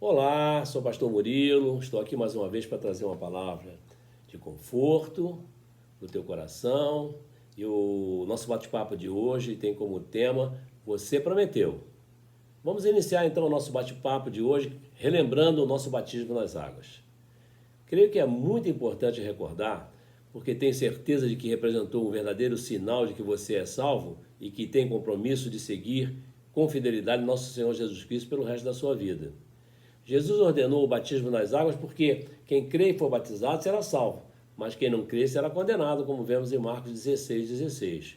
Olá, sou o pastor Murilo, estou aqui mais uma vez para trazer uma palavra de conforto no teu coração. E o nosso bate-papo de hoje tem como tema Você Prometeu. Vamos iniciar então o nosso bate-papo de hoje relembrando o nosso batismo nas águas. Creio que é muito importante recordar, porque tenho certeza de que representou um verdadeiro sinal de que você é salvo e que tem compromisso de seguir com fidelidade nosso Senhor Jesus Cristo pelo resto da sua vida. Jesus ordenou o batismo nas águas porque quem crê e for batizado será salvo, mas quem não crê será condenado, como vemos em Marcos 16:16.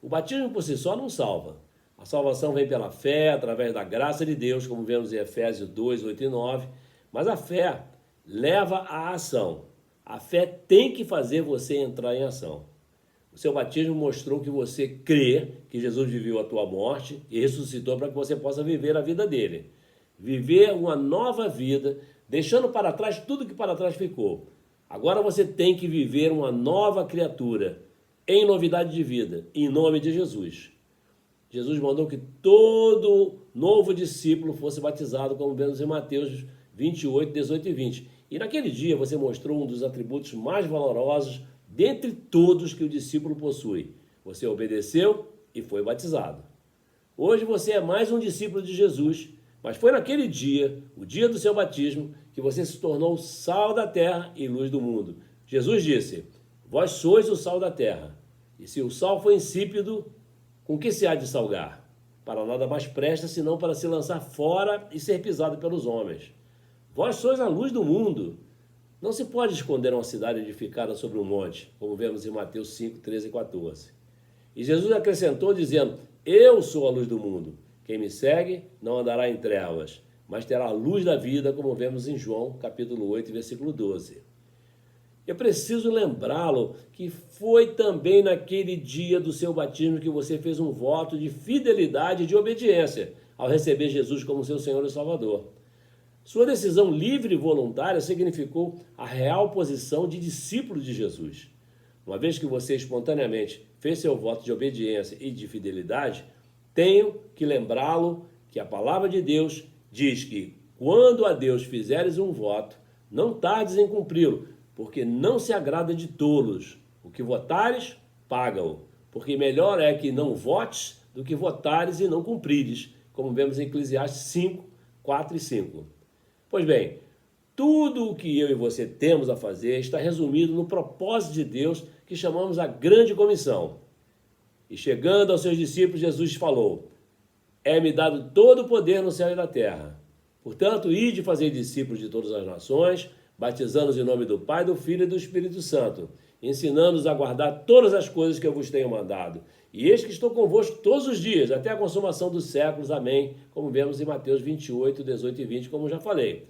O batismo por si só não salva. A salvação vem pela fé, através da graça de Deus, como vemos em Efésios 2:8 e 9, mas a fé leva à ação. A fé tem que fazer você entrar em ação. O seu batismo mostrou que você crê que Jesus viveu a tua morte e ressuscitou para que você possa viver a vida dele. Viver uma nova vida, deixando para trás tudo que para trás ficou. Agora você tem que viver uma nova criatura, em novidade de vida, em nome de Jesus. Jesus mandou que todo novo discípulo fosse batizado, como vemos em Mateus 28:18 e 20. E naquele dia você mostrou um dos atributos mais valorosos dentre todos que o discípulo possui. Você obedeceu e foi batizado. Hoje você é mais um discípulo de Jesus, mas foi naquele dia, o dia do seu batismo, que você se tornou sal da terra e luz do mundo. Jesus disse: vós sois o sal da terra. E se o sal for insípido, com que se há de salgar? Para nada mais presta, senão para se lançar fora e ser pisado pelos homens. Vós sois a luz do mundo. Não se pode esconder uma cidade edificada sobre um monte, como vemos em Mateus 5:13 e 14. E Jesus acrescentou dizendo: eu sou a luz do mundo. Quem me segue não andará em trevas, mas terá a luz da vida, como vemos em João capítulo 8, versículo 12. Eu preciso lembrá-lo que foi também naquele dia do seu batismo que você fez um voto de fidelidade e de obediência ao receber Jesus como seu Senhor e Salvador. Sua decisão livre e voluntária significou a real posição de discípulo de Jesus. Uma vez que você espontaneamente fez seu voto de obediência e de fidelidade, tenho que lembrá-lo que a palavra de Deus diz que quando a Deus fizeres um voto, não tardes em cumpri-lo, porque não se agrada de tolos. O que votares, paga-o, porque melhor é que não votes do que votares e não cumprires, como vemos em Eclesiastes 5:4 e 5. Pois bem, tudo o que eu e você temos a fazer está resumido no propósito de Deus que chamamos a grande comissão. E chegando aos seus discípulos, Jesus falou: é-me dado todo o poder no céu e na terra. Portanto, ide fazer discípulos de todas as nações, batizando-os em nome do Pai, do Filho e do Espírito Santo, ensinando-os a guardar todas as coisas que eu vos tenho mandado. E eis que estou convosco todos os dias, até a consumação dos séculos. Amém. Como vemos em Mateus 28:18 e 20, como já falei.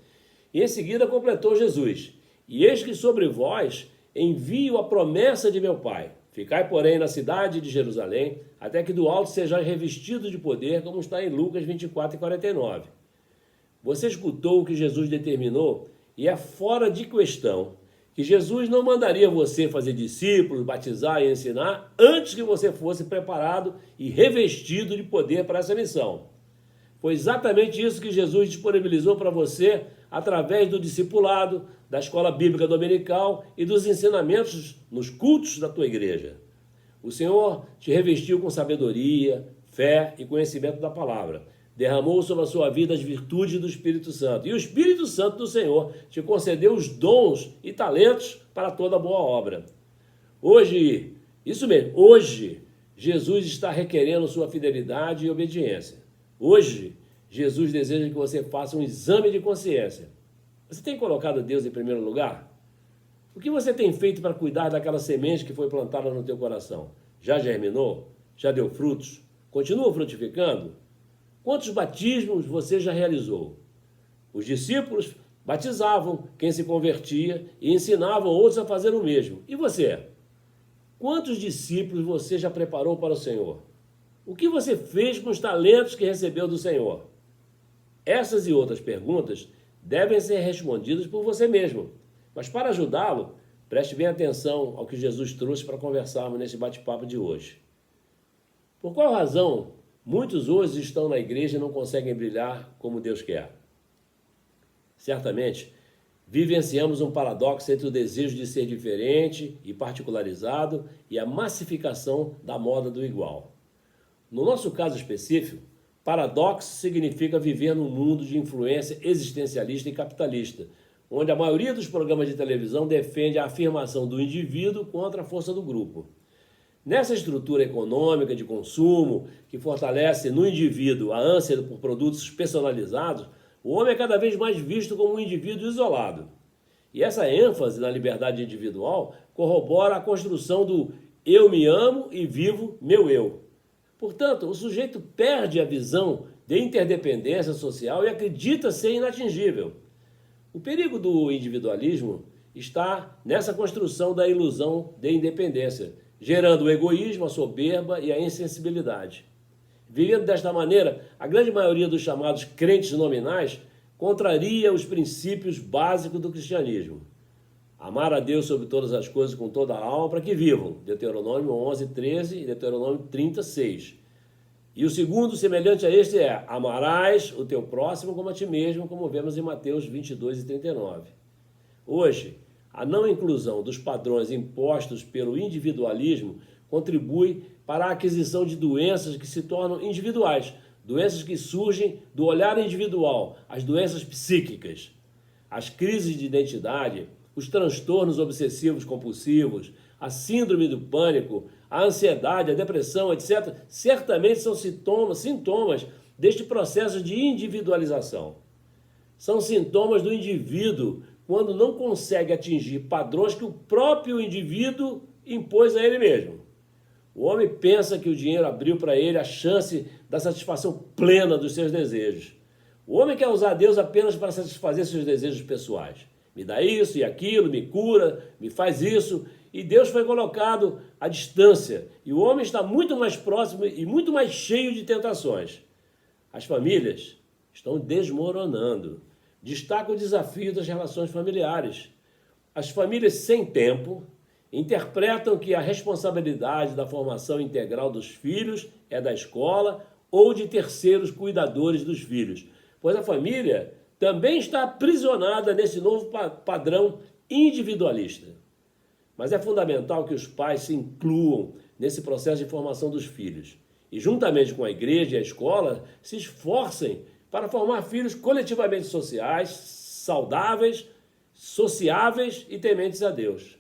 E em seguida completou Jesus: e eis que sobre vós envio a promessa de meu Pai. Ficai, porém, na cidade de Jerusalém, até que do alto sejais revestidos de poder, como está em Lucas 24:49. Você escutou o que Jesus determinou e é fora de questão que Jesus não mandaria você fazer discípulos, batizar e ensinar antes que você fosse preparado e revestido de poder para essa missão. Foi exatamente isso que Jesus disponibilizou para você através do discipulado, da escola bíblica dominical e dos ensinamentos nos cultos da tua igreja. O Senhor te revestiu com sabedoria, fé e conhecimento da palavra. Derramou sobre a sua vida as virtudes do Espírito Santo. E o Espírito Santo do Senhor te concedeu os dons e talentos para toda boa obra. Hoje, isso mesmo, hoje, Jesus está requerendo sua fidelidade e obediência. Hoje, Jesus deseja que você faça um exame de consciência. Você tem colocado Deus em primeiro lugar? O que você tem feito para cuidar daquela semente que foi plantada no teu coração? Já germinou? Já deu frutos? Continua frutificando? Quantos batismos você já realizou? Os discípulos batizavam quem se convertia e ensinavam outros a fazer o mesmo. E você? Quantos discípulos você já preparou para o Senhor? O que você fez com os talentos que recebeu do Senhor? Essas e outras perguntas devem ser respondidas por você mesmo. Mas para ajudá-lo, preste bem atenção ao que Jesus trouxe para conversarmos nesse bate-papo de hoje. Por qual razão muitos hoje estão na igreja e não conseguem brilhar como Deus quer? Certamente, vivenciamos um paradoxo entre o desejo de ser diferente e particularizado e a massificação da moda do igual. No nosso caso específico, paradoxo significa viver num mundo de influência existencialista e capitalista, onde a maioria dos programas de televisão defende a afirmação do indivíduo contra a força do grupo. Nessa estrutura econômica de consumo, que fortalece no indivíduo a ânsia por produtos personalizados, o homem é cada vez mais visto como um indivíduo isolado. E essa ênfase na liberdade individual corrobora a construção do eu me amo e vivo meu eu. Portanto, o sujeito perde a visão de interdependência social e acredita ser inatingível. O perigo do individualismo está nessa construção da ilusão de independência, gerando o egoísmo, a soberba e a insensibilidade. Vivendo desta maneira, a grande maioria dos chamados crentes nominais contraria os princípios básicos do cristianismo. Amar a Deus sobre todas as coisas com toda a alma para que vivam. Deuteronômio 11:13 e Deuteronômio 30:6. E o segundo, semelhante a este, é: amarás o teu próximo como a ti mesmo, como vemos em Mateus 22:39. Hoje, a não inclusão dos padrões impostos pelo individualismo contribui para a aquisição de doenças que se tornam individuais, doenças que surgem do olhar individual, as doenças psíquicas, as crises de identidade, os transtornos obsessivos compulsivos, a síndrome do pânico, a ansiedade, a depressão, etc., certamente são sintomas deste processo de individualização. São sintomas do indivíduo quando não consegue atingir padrões que o próprio indivíduo impôs a ele mesmo. O homem pensa que o dinheiro abriu para ele a chance da satisfação plena dos seus desejos. O homem quer usar Deus apenas para satisfazer seus desejos pessoais. Me dá isso e aquilo, me cura, me faz isso. E Deus foi colocado à distância. E o homem está muito mais próximo e muito mais cheio de tentações. As famílias estão desmoronando. Destaca o desafio das relações familiares. As famílias sem tempo interpretam que a responsabilidade da formação integral dos filhos é da escola ou de terceiros cuidadores dos filhos, pois a família também está aprisionada nesse novo padrão individualista. Mas é fundamental que os pais se incluam nesse processo de formação dos filhos e, juntamente com a igreja e a escola, se esforcem para formar filhos coletivamente sociais, saudáveis, sociáveis e tementes a Deus.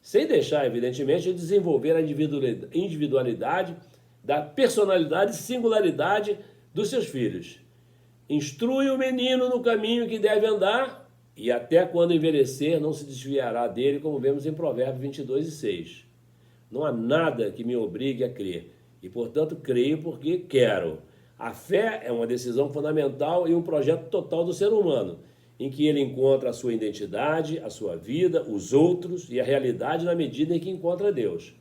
Sem deixar, evidentemente, de desenvolver a individualidade, da personalidade e singularidade dos seus filhos. Instrui o menino no caminho que deve andar e até quando envelhecer não se desviará dele, como vemos em Provérbios 22:6. Não há nada que me obrigue a crer e, portanto, creio porque quero. A fé é uma decisão fundamental e um projeto total do ser humano, em que ele encontra a sua identidade, a sua vida, os outros e a realidade na medida em que encontra Deus.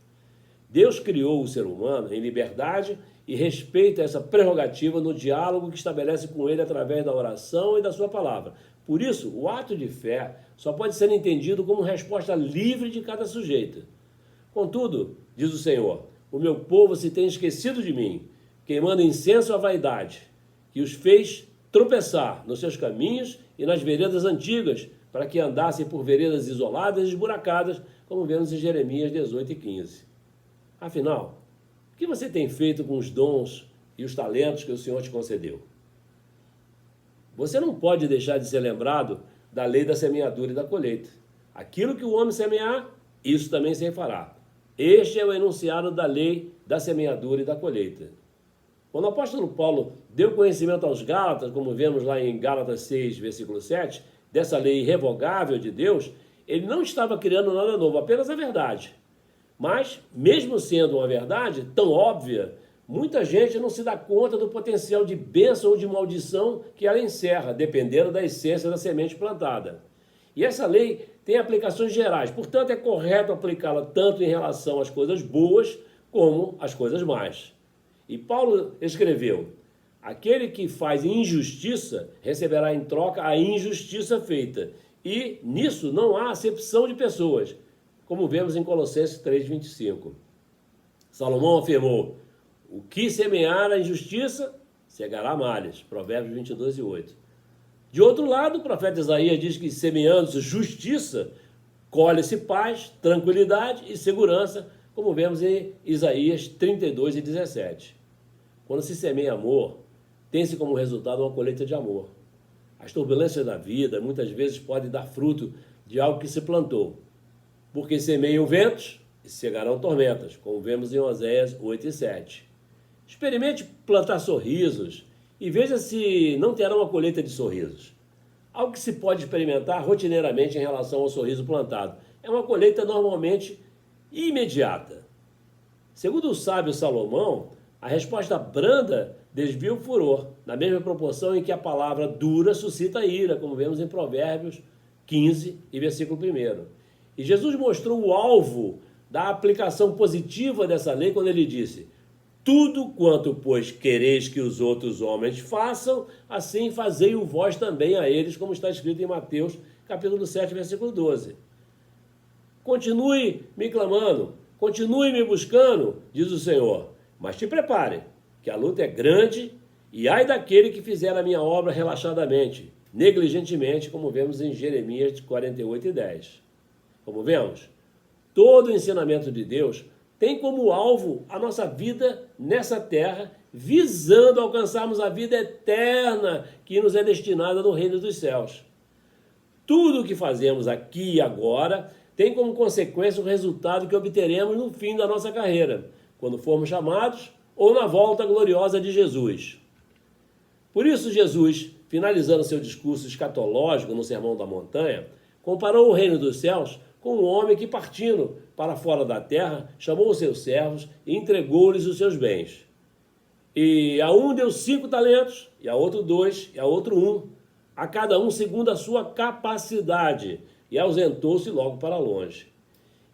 Deus criou o ser humano em liberdade e respeita essa prerrogativa no diálogo que estabelece com ele através da oração e da sua palavra. Por isso, o ato de fé só pode ser entendido como resposta livre de cada sujeito. Contudo, diz o Senhor, o meu povo se tem esquecido de mim, queimando incenso à vaidade, que os fez tropeçar nos seus caminhos e nas veredas antigas, para que andassem por veredas isoladas e esburacadas, como vemos em Jeremias 18:15. Afinal, o que você tem feito com os dons e os talentos que o Senhor te concedeu? Você não pode deixar de ser lembrado da lei da semeadura e da colheita. Aquilo que o homem semear, isso também se fará. Este é o enunciado da lei da semeadura e da colheita. Quando o apóstolo Paulo deu conhecimento aos Gálatas, como vemos lá em Gálatas 6, versículo 7, dessa lei irrevogável de Deus, ele não estava criando nada novo, apenas a verdade. Mas, mesmo sendo uma verdade tão óbvia, muita gente não se dá conta do potencial de bênção ou de maldição que ela encerra, dependendo da essência da semente plantada. E essa lei tem aplicações gerais, portanto é correto aplicá-la tanto em relação às coisas boas como às coisas más. E Paulo escreveu: aquele que faz injustiça receberá em troca a injustiça feita. E nisso não há acepção de pessoas, como vemos em Colossenses 3:25. Salomão afirmou: o que semear a injustiça, cegará males. Provérbios 22:8. De outro lado, o profeta Isaías diz que semeando-se justiça, colhe-se paz, tranquilidade e segurança, como vemos em Isaías 32 e 17. Quando se semeia amor, tem-se como resultado uma colheita de amor. As turbulências da vida muitas vezes podem dar fruto de algo que se plantou, porque semeiam ventos e cegarão tormentas, como vemos em Oséias 8 e 7. Experimente plantar sorrisos e veja se não terá uma colheita de sorrisos. Algo que se pode experimentar rotineiramente em relação ao sorriso plantado é uma colheita normalmente imediata. Segundo o sábio Salomão, a resposta branda desvia o furor, na mesma proporção em que a palavra dura suscita ira, como vemos em Provérbios 15 e versículo 1. E Jesus mostrou o alvo da aplicação positiva dessa lei quando ele disse: tudo quanto, pois, quereis que os outros homens façam, assim fazei-o vós também a eles, como está escrito em Mateus, capítulo 7, versículo 12. Continue me clamando, continue me buscando, diz o Senhor, mas te prepare, que a luta é grande, e ai daquele que fizer a minha obra relaxadamente, negligentemente, como vemos em Jeremias 48 e 10. Como vemos, todo o ensinamento de Deus tem como alvo a nossa vida nessa terra, visando alcançarmos a vida eterna que nos é destinada no reino dos céus. Tudo o que fazemos aqui e agora tem como consequência o resultado que obteremos no fim da nossa carreira, quando formos chamados ou na volta gloriosa de Jesus. Por isso, Jesus, finalizando seu discurso escatológico no Sermão da Montanha, comparou o reino dos céus com um homem que, partindo para fora da terra, chamou os seus servos e entregou-lhes os seus bens. E a um deu 5 talentos, e a outro 2, e a outro 1, a cada um segundo a sua capacidade, e ausentou-se logo para longe.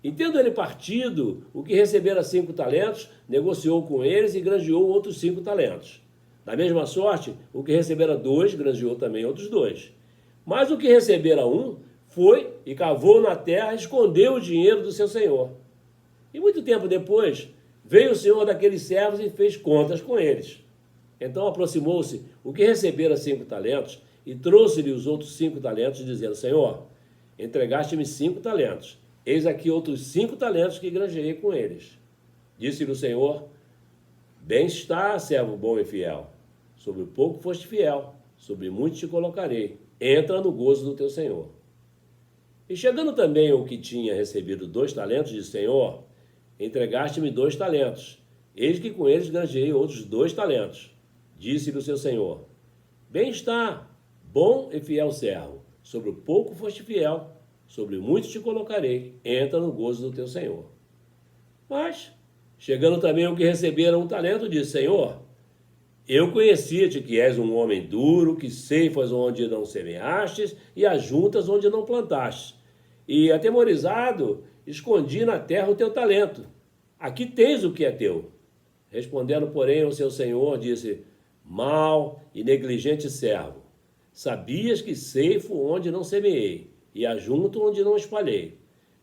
E tendo ele partido, o que recebera 5 talentos, negociou com eles e granjeou outros 5 talentos. Da mesma sorte, o que recebera 2, granjeou também outros 2. Mas o que recebera 1, foi e cavou na terra e escondeu o dinheiro do seu senhor. E muito tempo depois, veio o senhor daqueles servos e fez contas com eles. Então aproximou-se o que recebera 5 talentos e trouxe-lhe os outros 5 talentos, dizendo: Senhor, entregaste-me 5 talentos. Eis aqui outros 5 talentos que granjeei com eles. Disse-lhe o Senhor: bem está, servo bom e fiel. Sobre o pouco foste fiel, sobre muito te colocarei. Entra no gozo do teu Senhor. E chegando também o que tinha recebido 2 talentos, disse: Senhor, entregaste-me 2 talentos. Eis que com eles granjeei outros 2 talentos. Disse-lhe o seu senhor: bem está, bom e fiel servo. Sobre o pouco foste fiel, sobre muito te colocarei. Entra no gozo do teu senhor. Mas, chegando também o que receberam 1 talento, disse: Senhor, eu conhecia-te que és um homem duro, que ceifas onde não semeastes e ajuntas onde não plantastes. E, atemorizado, escondi na terra o teu talento. Aqui tens o que é teu. Respondendo, porém, o seu senhor, disse: mau e negligente servo, sabias que ceifo onde não semeei e ajunto onde não espalhei.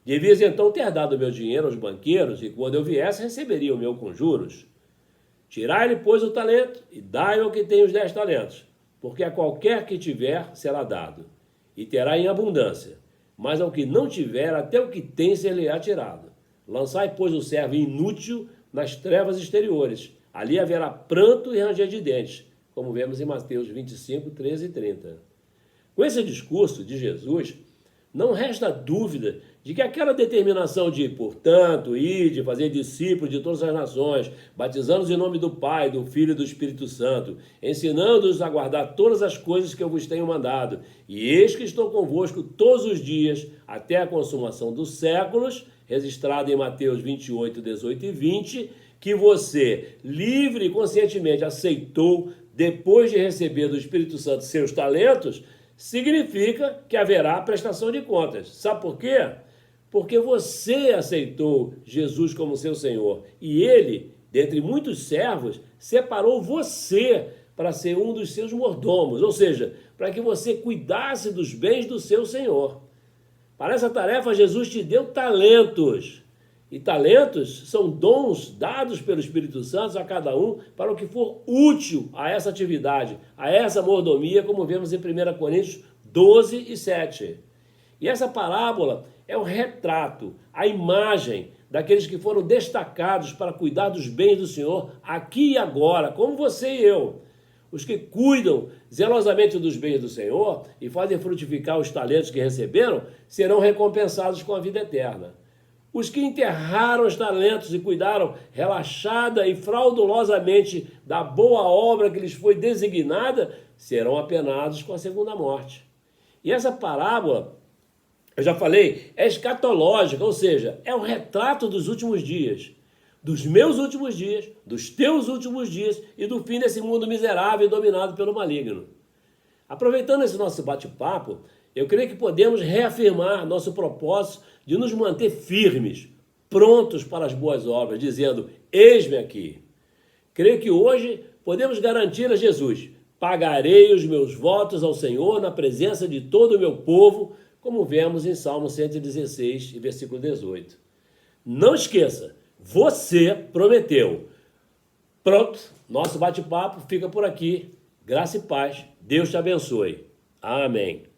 Devias então ter dado meu dinheiro aos banqueiros, e quando eu viesse receberia o meu com juros. Tirai-lhe, pois, o talento, e dai ao que tem os 10 talentos, porque a qualquer que tiver será dado, e terá em abundância, mas ao que não tiver, até o que tem ser-lhe-á tirado. Lançai, pois, o servo inútil nas trevas exteriores, ali haverá pranto e ranger de dentes, como vemos em Mateus 25, 13 e 30. Com esse discurso de Jesus, não resta dúvida de que aquela determinação de, portanto, ir, de fazer discípulos de todas as nações, batizando-os em nome do Pai, do Filho e do Espírito Santo, ensinando-os a guardar todas as coisas que eu vos tenho mandado, e eis que estou convosco todos os dias, até a consumação dos séculos, registrado em Mateus 28, 18 e 20, que você, livre e conscientemente, aceitou, depois de receber do Espírito Santo seus talentos, significa que haverá prestação de contas. Sabe por quê? Porque você aceitou Jesus como seu Senhor e Ele, dentre muitos servos, separou você para ser um dos seus mordomos, ou seja, para que você cuidasse dos bens do seu Senhor. Para essa tarefa, Jesus te deu talentos E talentos são dons dados pelo Espírito Santo a cada um para o que for útil a essa atividade, a essa mordomia, como vemos em 1 Coríntios 12 e 7. E essa parábola é o retrato, a imagem daqueles que foram destacados para cuidar dos bens do Senhor aqui e agora, como você e eu. Os que cuidam zelosamente dos bens do Senhor e fazem frutificar os talentos que receberam serão recompensados com a vida eterna. Os que enterraram os talentos e cuidaram relaxada e fraudulosamente da boa obra que lhes foi designada serão apenados com a segunda morte. E essa parábola, eu já falei, é escatológica, ou seja, é o retrato dos últimos dias, dos meus últimos dias, dos teus últimos dias e do fim desse mundo miserável e dominado pelo maligno. Aproveitando esse nosso bate-papo, eu creio que podemos reafirmar nosso propósito de nos manter firmes, prontos para as boas obras, dizendo, eis-me aqui. Creio que hoje podemos garantir a Jesus, pagarei os meus votos ao Senhor na presença de todo o meu povo, como vemos em Salmo 116, versículo 18. Não esqueça, você prometeu. Pronto, nosso bate-papo fica por aqui. Graça e paz. Deus te abençoe. Amém.